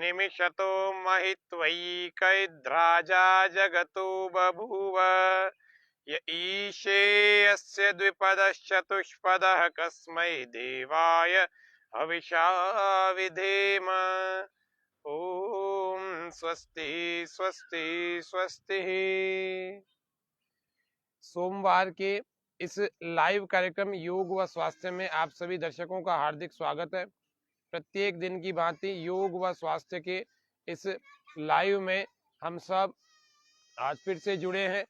निमिषतो महित्वैकैर्द्राजा जगतो बभूव य ईशे अस्य द्विपदश्चतुष्पदः कस्मै देवाय हविषा विधेम। ओम स्वस्ति स्वस्ति स्वस्ति। सोमवार के इस लाइव कार्यक्रम योग व स्वास्थ्य में आप सभी दर्शकों का हार्दिक स्वागत है। प्रत्येक दिन की भांति योग व स्वास्थ्य के इस लाइव में हम सब आज फिर से जुड़े हैं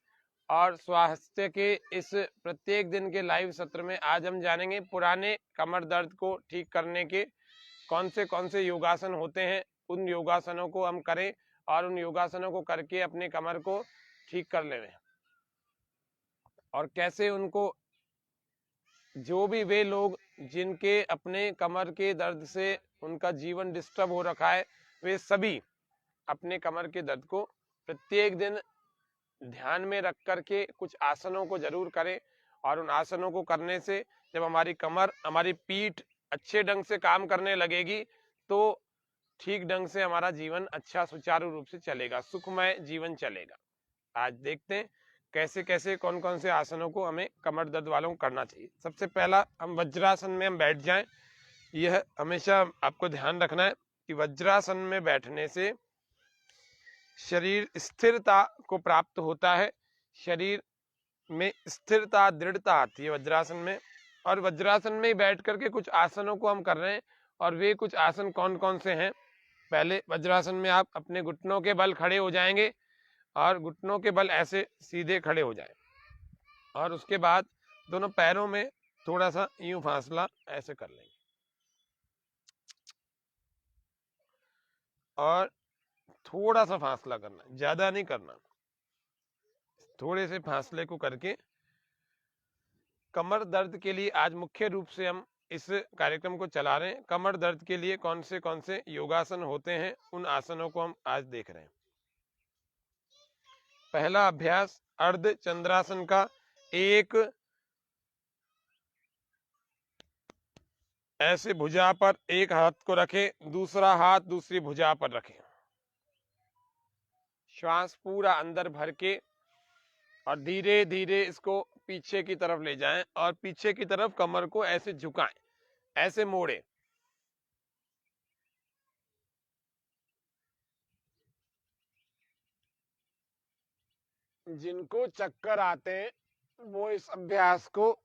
और स्वास्थ्य के इस प्रत्येक दिन के लाइव सत्र में आज हम जानेंगे पुराने कमर दर्द को ठीक करने के कौन से योगासन होते हैं। उन योगासनों को हम करें और उन योगासनों को करके अपने कमर को ठीक कर लें और कैसे उनको जो भी वे लोग जिनके अपने कमर के दर्द से उनका जीवन डिस्टर्ब हो रखा है वे सभी अपने कमर के दर्द को प्रत्येक दिन ध्यान में रख करके कुछ आसनों को जरूर करें। और उन आसनों को करने से जब हमारी कमर हमारी पीठ अच्छे ढंग से काम करने लगेगी तो ठीक ढंग से हमारा जीवन अच्छा सुचारू रूप से चलेगा, सुखमय जीवन चलेगा। आज देखते हैं कैसे कैसे कौन कौन से आसनों को हमें कमर दर्द वालों को करना चाहिए। सबसे पहला हम वज्रासन में हम बैठ जाएं। यह हमेशा आपको ध्यान रखना है कि वज्रासन में बैठने से शरीर स्थिरता को प्राप्त होता है, शरीर में स्थिरता दृढ़ता आती है वज्रासन में। और वज्रासन में ही बैठ करके कुछ आसनों को हम कर रहे हैं और वे कुछ आसन कौन कौन से हैं। पहले वज्रासन में आप अपने घुटनों के बल खड़े हो जाएंगे और घुटनों के बल ऐसे सीधे खड़े हो जाए और उसके बाद दोनों पैरों में थोड़ा सा यूं फासला ऐसे कर लेंगे और थोड़ा सा फासला करना, ज्यादा नहीं करना, थोड़े से फासले को करके कमर दर्द के लिए आज मुख्य रूप से हम इस कार्यक्रम को चला रहे हैं। कमर दर्द के लिए कौन से योगासन होते हैं उन आसनों को हम आज देख रहे हैं। पहला अभ्यास अर्ध चंद्रासन का। एक ऐसे भुजा पर एक हाथ को रखें, दूसरा हाथ दूसरी भुजा पर रखें, श्वास पूरा अंदर भर के और धीरे धीरे इसको पीछे की तरफ ले जाएं और पीछे की तरफ कमर को ऐसे झुकाएं, ऐसे मोड़ें। जिनको चक्कर आते हैं वो इस अभ्यास को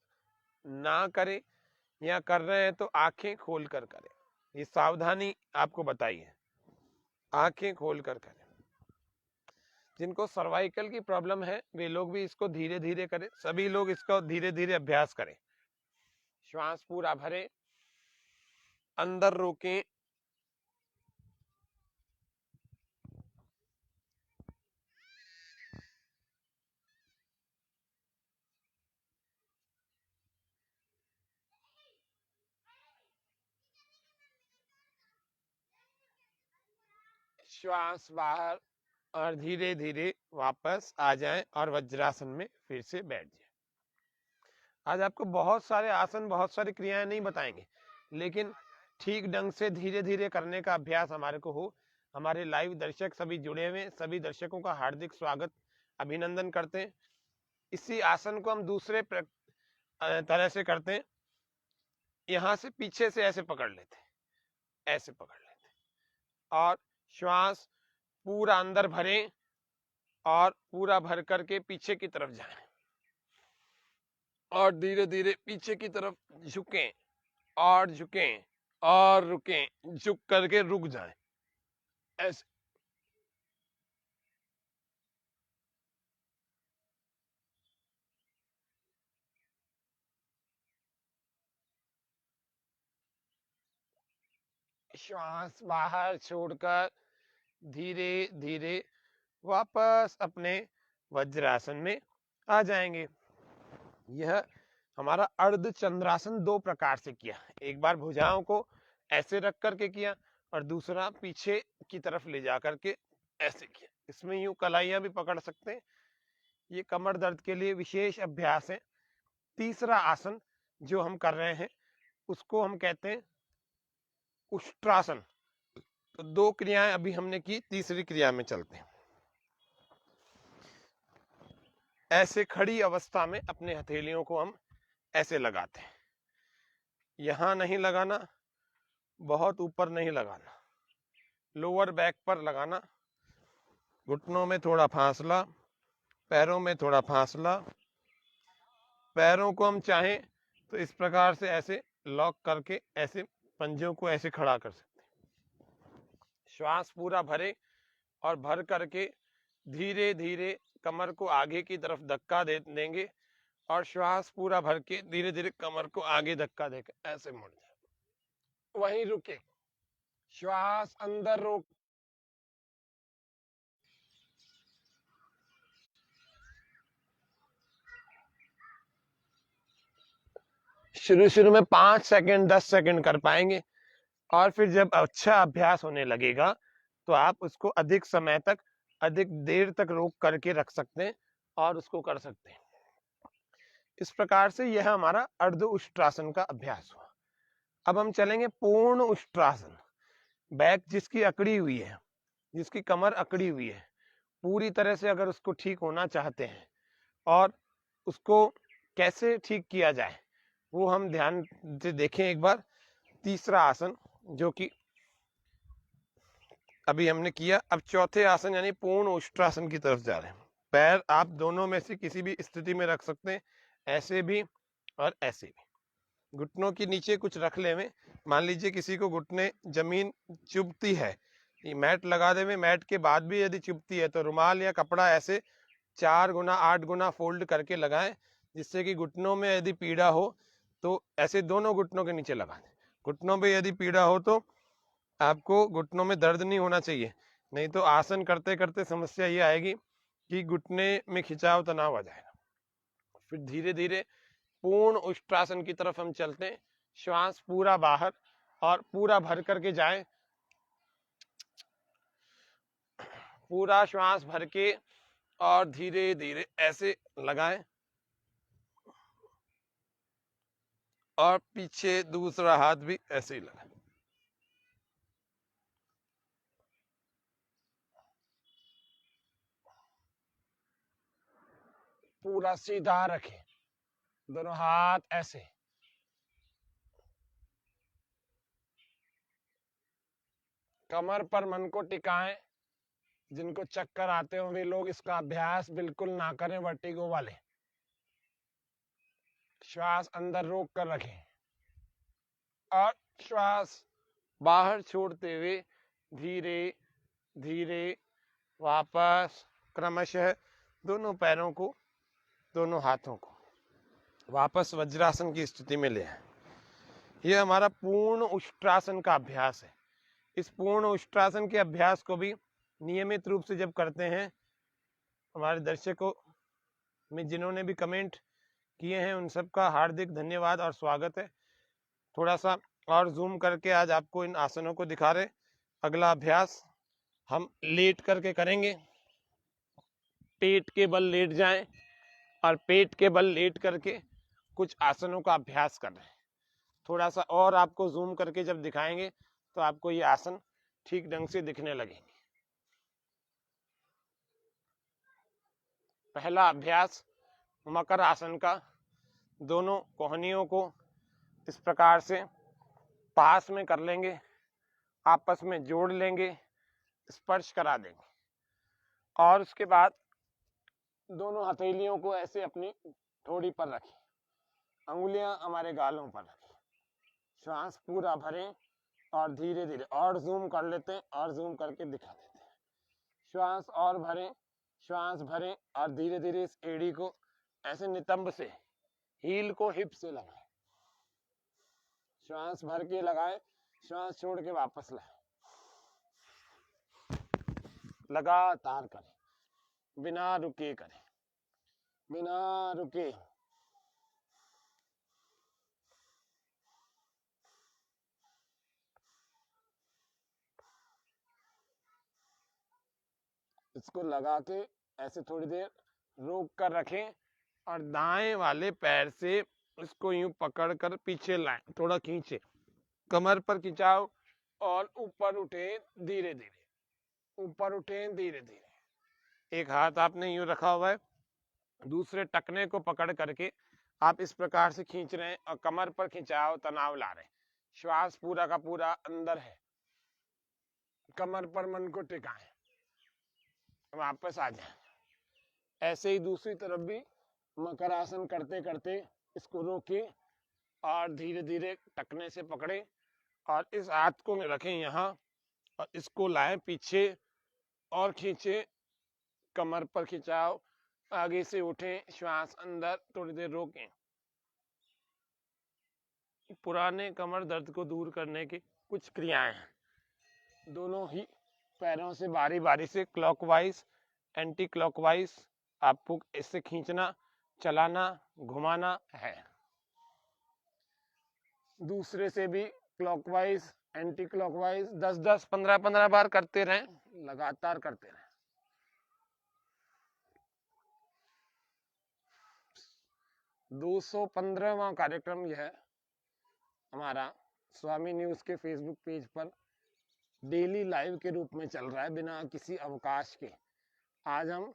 ना करें या कर रहे हैं तो आंखें खोल कर करें। ये सावधानी आपको बताई है, आंखें खोल कर करें। जिनको सर्वाइकल की प्रॉब्लम है वे लोग भी इसको धीरे धीरे करें, सभी लोग इसको धीरे धीरे अभ्यास करें। श्वास पूरा भरें, अंदर रोकें, श्वास बाहर और धीरे धीरे वापस आ जाएं और वज्रासन में फिर से बैठ जाएं। आज आपको बहुत सारे आसन बहुत सारी क्रियाएं नहीं बताएंगे, लेकिन ठीक ढंग से धीरे धीरे करने का अभ्यास हमारे को हो। हमारे लाइव दर्शक सभी जुड़े हुए, सभी दर्शकों का हार्दिक स्वागत अभिनंदन करते हैं। इसी आसन को हम दूसरे तरह से करते हैं। यहां से पीछे से ऐसे पकड़ लेते हैं, ऐसे पकड़ लेते हैं और श्वास पूरा अंदर भरें और पूरा भर करके पीछे की तरफ जाएं और धीरे धीरे पीछे की तरफ झुकें और झुकें और रुकें, झुक करके रुक जाएं, ऐसे। श्वास बाहर छोड़कर धीरे धीरे वापस अपने वज्रासन में आ जाएंगे। यह हमारा अर्ध चंद्रासन दो प्रकार से किया। एक बार भुजाओं को ऐसे रख करके किया और दूसरा पीछे की तरफ ले जा करके ऐसे किया। इसमें यूं कलाइयां भी पकड़ सकते हैं। ये कमर दर्द के लिए विशेष अभ्यास है। तीसरा आसन जो हम कर रहे हैं उसको हम कहते हैं उष्ट्रासन। तो 2 क्रियाएं अभी हमने की, तीसरी क्रिया में चलते हैं। ऐसे खड़ी अवस्था में अपने हथेलियों को हम ऐसे लगाते हैं। यहां नहीं लगाना, बहुत ऊपर नहीं लगाना, लोअर बैक पर लगाना, घुटनों में थोड़ा फासला, पैरों में थोड़ा फासला। पैरों को हम चाहें तो इस प्रकार से ऐसे लॉक करके ऐसे पंजों को ऐसे खड़ा कर सकते हैं। श्वास पूरा भरे और भर करके धीरे धीरे कमर को आगे की तरफ धक्का दे देंगे और श्वास पूरा भर के धीरे धीरे कमर को आगे धक्का देकर ऐसे मुड़ जाए। वहीं रुके, श्वास अंदर रोक, शुरू में 5 सेकंड 10 सेकंड कर पाएंगे और फिर जब अच्छा अभ्यास होने लगेगा तो आप उसको अधिक समय तक, अधिक देर तक रोक करके रख सकते हैं और उसको कर सकते हैं। इस प्रकार से यह हमारा अर्ध उष्ट्रासन का अभ्यास हुआ। अब हम चलेंगे पूर्ण उष्ट्रासन। बैक जिसकी अकड़ी हुई है, जिसकी कमर अकड़ी हुई है, पूरी तरह से अगर उसको ठीक होना चाहते हैं और उसको कैसे ठीक किया जाए वो हम ध्यान से देखें एक बार। तीसरा आसन जो कि अभी हमने किया, अब चौथे आसन यानी पूर्ण उष्ट्रासन की तरफ जा रहे हैं। पैर आप दोनों में से किसी भी स्थिति में रख सकते हैं, ऐसे भी और ऐसे भी। घुटनों के नीचे कुछ रख ले में, मान लीजिए किसी को घुटने जमीन चुभती है, मैट लगा दे में, मैट के बाद भी यदि चुभती है तो रुमाल या कपड़ा ऐसे 4 गुना 8 गुना फोल्ड करके लगाएं, जिससे कि घुटनों में यदि पीड़ा हो तो ऐसे दोनों घुटनों के नीचे लगा दें। घुटनों में यदि पीड़ा हो तो आपको घुटनों में दर्द नहीं होना चाहिए, नहीं तो आसन करते करते समस्या ये आएगी कि घुटने में खिंचाव तनाव आ जाएगा। फिर धीरे धीरे पूर्ण उष्ट्रासन की तरफ हम चलते हैं। श्वास पूरा बाहर और पूरा भर करके जाए, पूरा श्वास भर के और धीरे धीरे ऐसे लगाएं और पीछे दूसरा हाथ भी ऐसे ही लगाएं। पूरा सीधा रखें, दोनों हाथ ऐसे। कमर पर मन को टिकाएं। जिनको चक्कर आते हो वे लोग इसका अभ्यास बिल्कुल ना करें, वर्टिगो वाले। श्वास अंदर रोक कर रखें और श्वास बाहर छोड़ते हुए धीरे धीरे वापस क्रमशः दोनों पैरों को, दोनों हाथों को वापस वज्रासन की स्थिति में ले आए। यह हमारा पूर्ण उष्ट्रासन का अभ्यास है। इस पूर्ण उष्ट्रासन के अभ्यास को भी नियमित रूप से जब करते हैं, हमारे दर्शकों में जिन्होंने भी कमेंट किए हैं उन सबका हार्दिक धन्यवाद और स्वागत है। थोड़ा सा और जूम करके आज आपको इन आसनों को दिखा रहे। अगला अभ्यास हम लेट करके करेंगे। पेट के बल लेट जाएं और पेट के बल लेट करके कुछ आसनों का अभ्यास कर रहे हैं। थोड़ा सा और आपको जूम करके जब दिखाएंगे तो आपको ये आसन ठीक ढंग से दिखने लगेंगे। पहला अभ्यास मकर आसन का। दोनों कोहनियों को इस प्रकार से पास में कर लेंगे, आपस में जोड़ लेंगे, स्पर्श करा देंगे और उसके बाद दोनों हथेलियों को ऐसे अपनी ठोड़ी पर रखें, अंगुलियां हमारे गालों पर रखें। श्वास पूरा भरें और धीरे धीरे और जूम कर लेते हैं और जूम करके दिखा देते हैं। श्वास और भरें, श्वास भरें और धीरे धीरे इस एड़ी को ऐसे नितंब से, हील को हिप से लगाएं। श्वास भर के लगाएं, श्वास छोड़ के वापस लाएं। लगातार करें, बिना रुके करें, बिना रुके। इसको लगा के ऐसे थोड़ी देर रोक कर रखें और दाएं वाले पैर से इसको यूं पकड़ कर पीछे लाएं, थोड़ा खींचे। कमर पर खिंचाव और ऊपर उठे धीरे धीरे, ऊपर उठे धीरे धीरे। एक हाथ आपने यूं रखा हुआ है, दूसरे टखने को पकड़ करके आप इस प्रकार से खींच रहे हैं और कमर पर खिंचाव तनाव ला रहे हैं। श्वास पूरा का पूरा अंदर है, कमर पर मन को टिकाएं, वापस आ जाए। ऐसे ही दूसरी तरफ भी मकर आसन करते करते इसको रोके और धीरे धीरे टखने से पकड़े और इस हाथ को रखें यहाँ और इसको लाएं पीछे और खींचे, कमर पर खिंचाव, आगे से उठें, श्वास अंदर, थोड़ी देर रोकें। पुराने कमर दर्द को दूर करने की कुछ क्रियाएं हैं। दोनों ही पैरों से बारी बारी से क्लॉकवाइज एंटी क्लॉकवाइज आपको इससे खींचना, चलाना, घुमाना है। दूसरे से भी क्लॉकवाइज एंटी क्लॉकवाइज 10-10, 15-15 बार करते रहें, लगातार करते रहें। 215वां कार्यक्रम यह है हमारा स्वामी न्यूज के फेसबुक पेज पर डेली लाइव के रूप में चल रहा है, बिना किसी अवकाश के। आज हम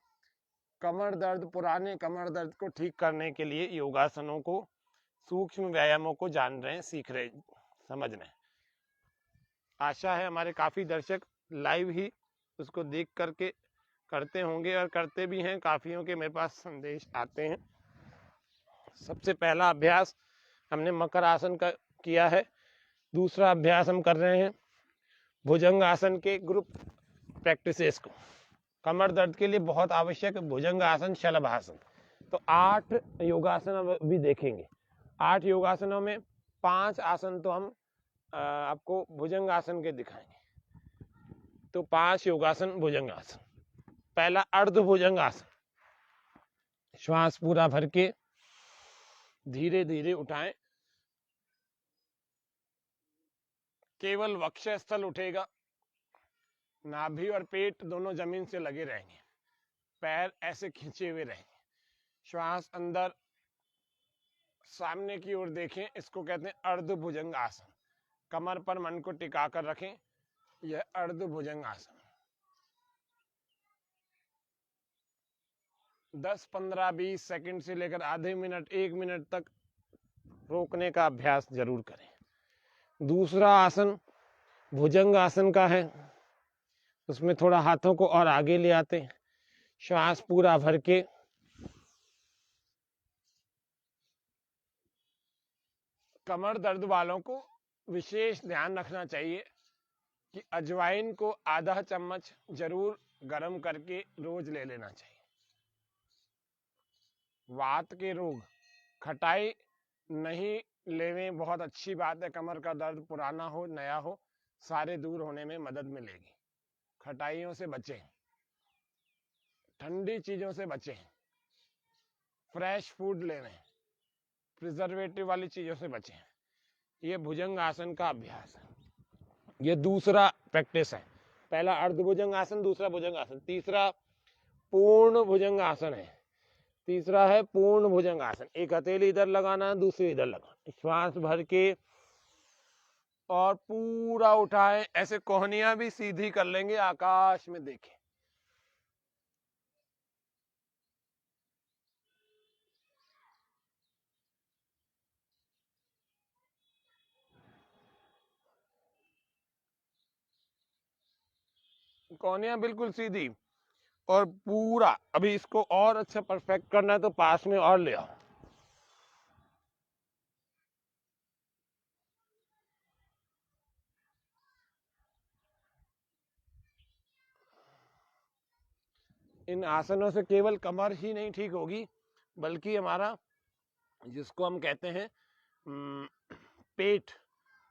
कमर दर्द, पुराने कमर दर्द को ठीक करने के लिए योगासनों को, सूक्ष्म व्यायामों को जान रहे हैं, सीख रहे, समझ रहे हैं। आशा है हमारे काफी दर्शक लाइव ही उसको देख करके करते होंगे और करते भी हैं। काफियों के मेरे पास संदेश आते हैं। सबसे पहला अभ्यास हमने मकर आसन का किया है। दूसरा अभ्यास हम कर रहे हैं भुजंग आसन के ग्रुप प्रैक्टिसेस को। कमर दर्द के लिए बहुत आवश्यक भुजंग आसन, शलभासन। तो 8 योगासन अभी देखेंगे। 8 योगासनों में 5 आसन तो हम आपको भुजंग आसन के दिखाएंगे। तो 5 योगासन भुजंग आसन। पहला अर्ध भुजंग आसन, श्वास पूरा भर के धीरे धीरे उठाएं, केवल वक्षस्थल उठेगा, नाभि और पेट दोनों जमीन से लगे रहेंगे, पैर ऐसे खींचे हुए रहेंगे, श्वास अंदर सामने की ओर देखें। इसको कहते हैं अर्ध भुजंग आसन। कमर पर मन को टिका कर रखें, यह अर्ध भुजंग आसन। 10, 15, 20 सेकंड से लेकर आधे मिनट, 1 मिनट तक रोकने का अभ्यास जरूर करें। दूसरा आसन भुजंग आसन का है, उसमें थोड़ा हाथों को और आगे ले आते हैं, श्वास पूरा भर के कमर दर्द वालों को विशेष ध्यान रखना चाहिए कि अजवाइन को आधा चम्मच जरूर गर्म करके रोज ले लेना चाहिए। वात के रोग खटाई नहीं लेवे, बहुत अच्छी बात है। कमर का दर्द पुराना हो नया हो, सारे दूर होने में मदद मिलेगी। खटाइयों से बचें, ठंडी चीजों से बचें, फ्रेश फूड लेवें, प्रिजर्वेटिव वाली चीजों से बचें। ये भुजंग आसन का अभ्यास है। ये दूसरा प्रैक्टिस है। पहला अर्ध भुजंग आसन, दूसरा भुजंग आसन, तीसरा पूर्ण भुजंग आसन है। तीसरा है पूर्ण भुजंग आसन। एक हथेली इधर लगाना, दूसरी इधर लगाना, श्वास भर के और पूरा उठाएं, ऐसे कोहनियां भी सीधी कर लेंगे, आकाश में देखें। कोहनियां बिल्कुल सीधी और पूरा। अभी इसको और अच्छा परफेक्ट करना है तो पास में और ले आओ। इन आसनों से केवल कमर ही नहीं ठीक होगी, बल्कि हमारा जिसको हम कहते हैं पेट,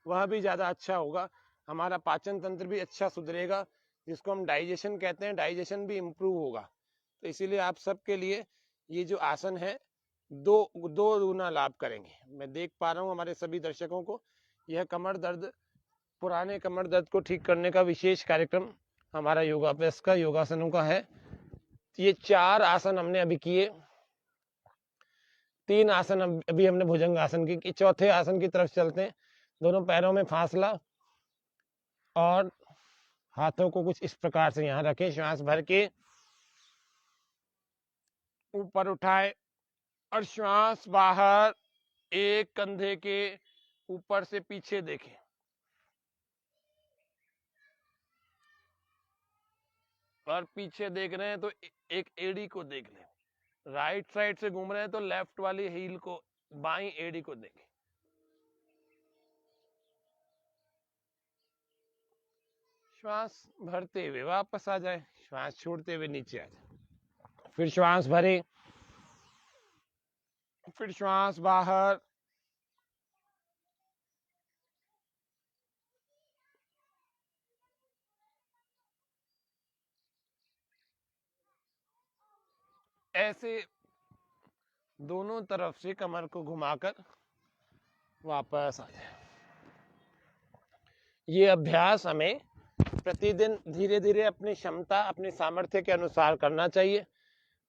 वह भी ज्यादा अच्छा होगा। हमारा पाचन तंत्र भी अच्छा सुधरेगा, जिसको हम डाइजेशन कहते हैं, डाइजेशन भी इम्प्रूव होगा। तो इसीलिए आप सबके लिए ये जो आसन है दो गुना लाभ करेंगे। मैं देख पा रहा हूँ हमारे सभी दर्शकों को। यह कमर दर्द, पुराने कमर दर्द को ठीक करने का विशेष कार्यक्रम हमारा योगाभ्यास का, योगासनों का है। ये 4 आसन हमने अभी किए, 3 आसन अभी हमने भुजंग आसन की। चौथे आसन की तरफ चलते हैं। दोनों पैरों में फासला, और हाथों को कुछ इस प्रकार से यहाँ रखें, श्वास भर के ऊपर उठाए और श्वास बाहर, एक कंधे के ऊपर से पीछे देखें। और पीछे देख रहे हैं तो एक एड़ी को देख लें। राइट साइड से घूम रहे हैं तो लेफ्ट वाली हील को, बाई एड़ी को देखें। श्वास भरते हुए वापस आ जाए, श्वास छोड़ते हुए नीचे आ जाए। फिर श्वास भरे, फिर श्वास बाहर, ऐसे दोनों तरफ से कमर को घुमाकर वापस आ जाए। ये अभ्यास हमें प्रतिदिन धीरे धीरे अपनी क्षमता, अपनी सामर्थ्य के अनुसार करना चाहिए।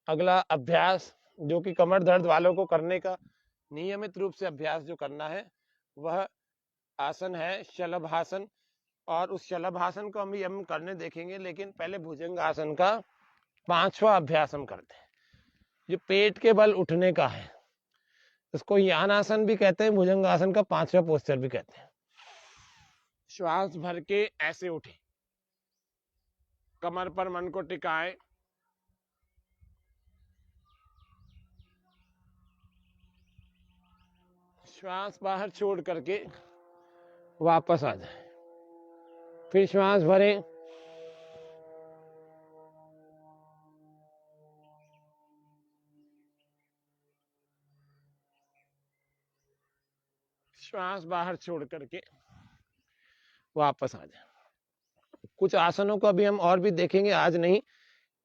अगला अभ्यास जो कि कमर दर्द वालों को करने का नियमित रूप से अभ्यास जो करना है वह आसन है शलभासन। और उस शलभासन को हम करने देखेंगे, लेकिन पहले भुजंग आसन का 5वां अभ्यास हम करते हैं, जो पेट के बल उठने का है। इसको यान आसन भी कहते हैं, भुजंग आसन का 5वां पोस्चर भी कहते हैं। श्वास भर के ऐसे उठे, कमर पर मन को टिकाए, श्वास बाहर छोड़ करके वापस आ जाए। फिर श्वास भरें, श्वास बाहर छोड़ करके वापस आ जाए। कुछ आसनों को अभी हम और भी देखेंगे, आज नहीं।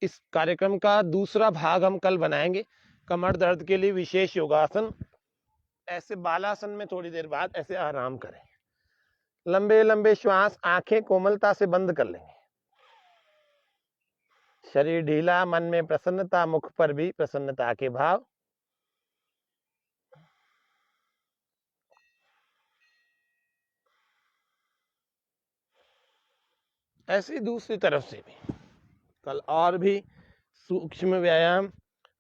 इस कार्यक्रम का दूसरा भाग हम कल बनाएंगे, कमर दर्द के लिए विशेष योगासन। ऐसे बालासन में थोड़ी देर बाद ऐसे आराम करें, लंबे लंबे श्वास, आंखें कोमलता से बंद कर लेंगे, शरीर ढीला, मन में प्रसन्नता, मुख पर भी प्रसन्नता के भाव। ऐसे दूसरी तरफ से भी कल और भी सूक्ष्म व्यायाम,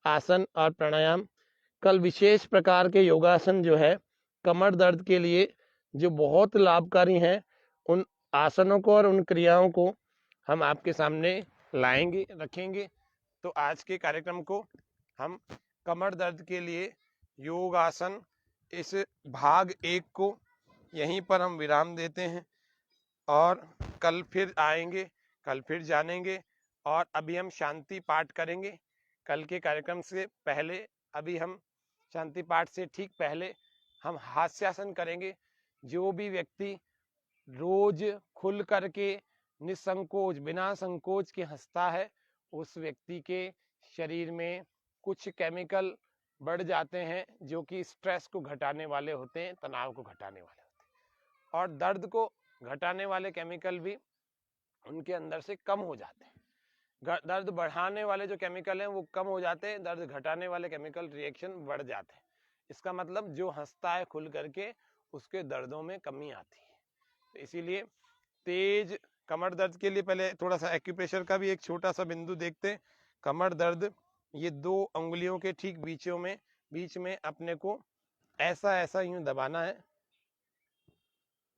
आसन और प्राणायाम, कल विशेष प्रकार के योगासन जो है कमर दर्द के लिए जो बहुत लाभकारी हैं, उन आसनों को और उन क्रियाओं को हम आपके सामने लाएंगे, रखेंगे। तो आज के कार्यक्रम को हम कमर दर्द के लिए योग आसन, इस भाग 1 को यहीं पर हम विराम देते हैं और कल फिर आएंगे, कल फिर जानेंगे। और अभी हम शांति पाठ करेंगे कल के कार्यक्रम से पहले। अभी हम शांति पाठ से ठीक पहले हम हास्यासन करेंगे। जो भी व्यक्ति रोज खुल करके निसंकोच, बिना संकोच के हंसता है, उस व्यक्ति के शरीर में कुछ केमिकल बढ़ जाते हैं जो कि स्ट्रेस को घटाने वाले होते हैं, तनाव को घटाने वाले होते हैं, और दर्द को घटाने वाले केमिकल भी उनके अंदर से कम हो जाते हैं। दर्द बढ़ाने वाले जो केमिकल हैं वो कम हो जाते हैं, दर्द घटाने वाले केमिकल रिएक्शन बढ़ जाते हैं। इसका मतलब जो हंसता है खुल करके, उसके दर्दों में कमी आती है। तो इसीलिए तेज कमर दर्द के लिए पहले थोड़ा सा एक्यूप्रेशर का भी एक छोटा सा बिंदु देखते हैं। कमर दर्द, ये 2 अंगुलियों के ठीक बीच में अपने को ऐसा ऐसा यूं दबाना है।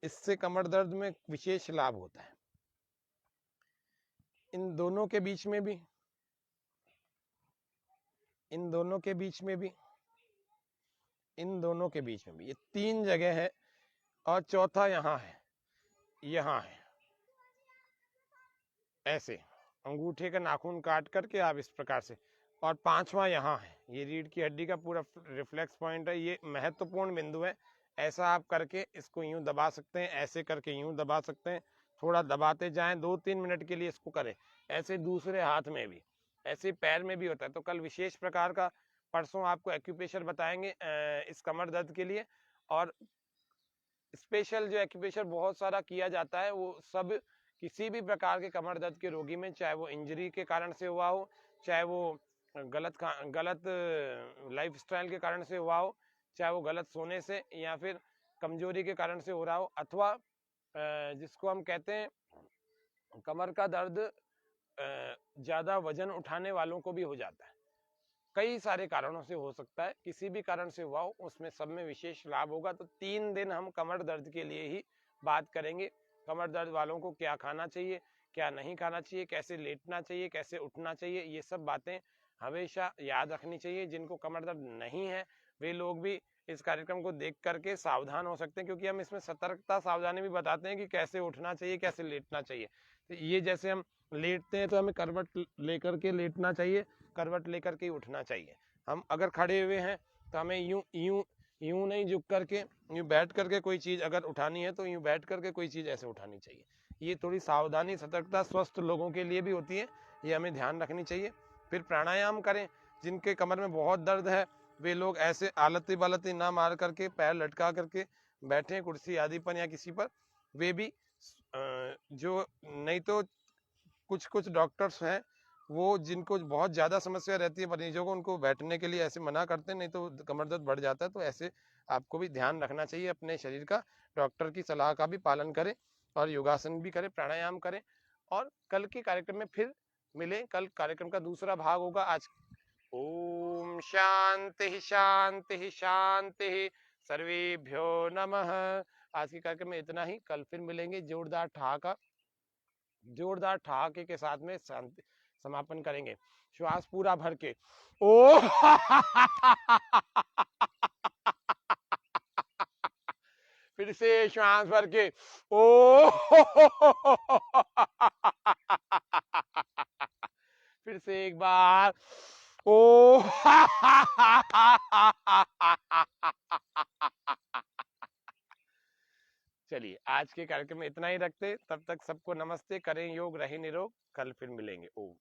इससे कमर दर्द में विशेष लाभ होता है। इन दोनों के बीच में भी, इन दोनों के बीच में भी, इन दोनों के बीच में भी, ये 3 जगह है। और चौथा यहाँ है, यहाँ है। ऐसे अंगूठे का नाखून काट करके आप इस प्रकार से, और 5वां यहाँ है, ये रीढ़ की हड्डी का पूरा रिफ्लेक्स पॉइंट है। ये महत्वपूर्ण बिंदु है। ऐसा आप करके इसको यूं दबा सकते हैं, ऐसे करके यूं दबा सकते हैं। थोड़ा दबाते जाएं, 2-3 मिनट के लिए इसको करें। ऐसे दूसरे हाथ में भी, ऐसे पैर में भी होता है। तो कल विशेष प्रकार का, परसों आपको एक्यूप्रेशर बताएंगे इस कमर दर्द के लिए। और स्पेशल जो एक्यूप्रेशर बहुत सारा किया जाता है, वो सब किसी भी प्रकार के कमर दर्द के रोगी में, चाहे वो इंजरी के कारण से हुआ हो, चाहे वो गलत लाइफस्टाइल के कारण से हुआ हो, चाहे वो गलत सोने से या फिर कमजोरी के कारण से हो रहा हो, अथवा जिसको हम कहते हैं कमर का दर्द ज्यादा वजन उठाने वालों को भी हो जाता है। कई सारे कारणों से हो सकता है, किसी भी कारण से हुआ हो, उसमें सब में विशेष लाभ होगा। तो 3 दिन हम कमर दर्द के लिए ही बात करेंगे। कमर दर्द वालों को क्या खाना चाहिए, क्या नहीं खाना चाहिए, कैसे लेटना चाहिए, कैसे उठना चाहिए, ये सब बातें हमेशा याद रखनी चाहिए। जिनको कमर दर्द नहीं है वे लोग भी इस कार्यक्रम को देख करके सावधान हो सकते हैं, क्योंकि हम इसमें सतर्कता सावधानी भी बताते हैं कि कैसे उठना चाहिए, कैसे लेटना चाहिए। तो ये जैसे हम लेटते हैं तो हमें करवट लेकर के लेटना चाहिए, करवट लेकर के उठना चाहिए। हम अगर खड़े हुए हैं तो हमें यूं यूं यूं नहीं झुक करके, यूं बैठ करके कोई चीज अगर उठानी है तो यूं बैठ करके कोई चीज ऐसे उठानी चाहिए। ये थोड़ी सावधानी सतर्कता स्वस्थ लोगों के लिए भी होती है, ये हमें ध्यान रखनी चाहिए। फिर प्राणायाम करें। जिनके कमर में बहुत दर्द है वे लोग ऐसे आलती बालती ना मार करके पैर लटका करके बैठे कुर्सी आदि पर या किसी पर, वे भी जो नहीं तो कुछ कुछ डॉक्टर्स हैं वो जिनको बहुत ज्यादा समस्या रहती है मरीजों को, उनको बैठने के लिए ऐसे मना करते हैं, नहीं तो कमर दर्द बढ़ जाता है। तो ऐसे आपको भी ध्यान रखना चाहिए अपने शरीर का, डॉक्टर की सलाह का भी पालन करें और योगासन भी करें, प्राणायाम करें। और कल के कार्यक्रम में फिर मिले। कल कार्यक्रम का दूसरा भाग होगा। आज ओम शांति शांति शांति, सर्वेभ्यो नमः। आज के कार्यक्रम में इतना ही। कल फिर मिलेंगे। जोरदार ठहाके के साथ में शांति समापन करेंगे। श्वास पूरा भर के ओ फिर से श्वास भर के ओ फिर से एक बार ओ चलिए आज के कार्यक्रम में इतना ही रखते। तब तक सबको नमस्ते। करें योग, रहे निरोग। कल फिर मिलेंगे। ओम।